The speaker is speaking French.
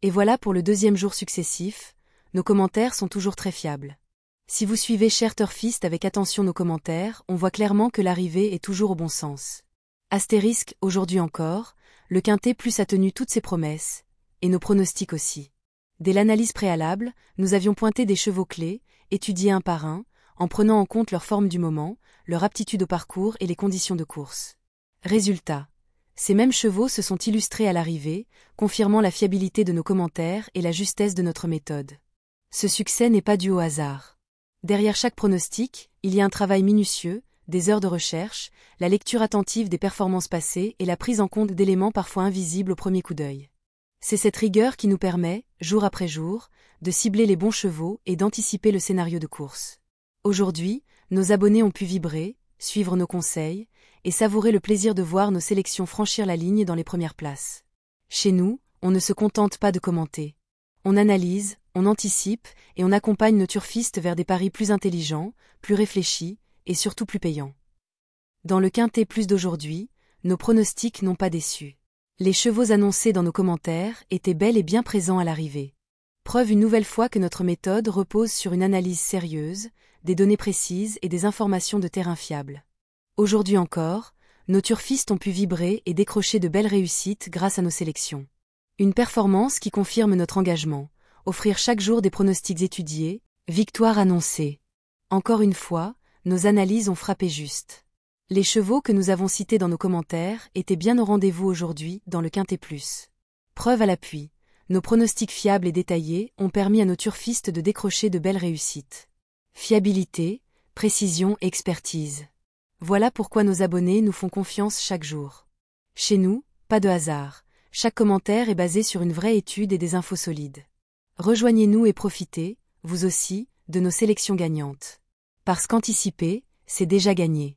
Et voilà pour le deuxième jour successif, nos commentaires sont toujours très fiables. Si vous suivez Cher Turfiste avec attention nos commentaires, on voit clairement que l'arrivée est toujours au bon sens. Astérisque, aujourd'hui encore, le Quintet Plus a tenu toutes ses promesses, et nos pronostics aussi. Dès l'analyse préalable, nous avions pointé des chevaux clés, étudiés un par un, en prenant en compte leur forme du moment, leur aptitude au parcours et les conditions de course. Résultat. Ces mêmes chevaux se sont illustrés à l'arrivée, confirmant la fiabilité de nos commentaires et la justesse de notre méthode. Ce succès n'est pas dû au hasard. Derrière chaque pronostic, il y a un travail minutieux, des heures de recherche, la lecture attentive des performances passées et la prise en compte d'éléments parfois invisibles au premier coup d'œil. C'est cette rigueur qui nous permet, jour après jour, de cibler les bons chevaux et d'anticiper le scénario de course. Aujourd'hui, nos abonnés ont pu vibrer, suivre nos conseils, et savourer le plaisir de voir nos sélections franchir la ligne dans les premières places. Chez nous, on ne se contente pas de commenter. On analyse, on anticipe, et on accompagne nos turfistes vers des paris plus intelligents, plus réfléchis, et surtout plus payants. Dans le Quintet Plus d'aujourd'hui, nos pronostics n'ont pas déçu. Les chevaux annoncés dans nos commentaires étaient bel et bien présents à l'arrivée. Preuve une nouvelle fois que notre méthode repose sur une analyse sérieuse, des données précises et des informations de terrain fiables. Aujourd'hui encore, nos turfistes ont pu vibrer et décrocher de belles réussites grâce à nos sélections. Une performance qui confirme notre engagement, offrir chaque jour des pronostics étudiés, victoire annoncée. Encore une fois, nos analyses ont frappé juste. Les chevaux que nous avons cités dans nos commentaires étaient bien au rendez-vous aujourd'hui dans le Quintet Plus. Preuve à l'appui, nos pronostics fiables et détaillés ont permis à nos turfistes de décrocher de belles réussites. Fiabilité, précision et expertise. Voilà pourquoi nos abonnés nous font confiance chaque jour. Chez nous, pas de hasard. Chaque commentaire est basé sur une vraie étude et des infos solides. Rejoignez-nous et profitez, vous aussi, de nos sélections gagnantes. Parce qu'anticiper, c'est déjà gagné.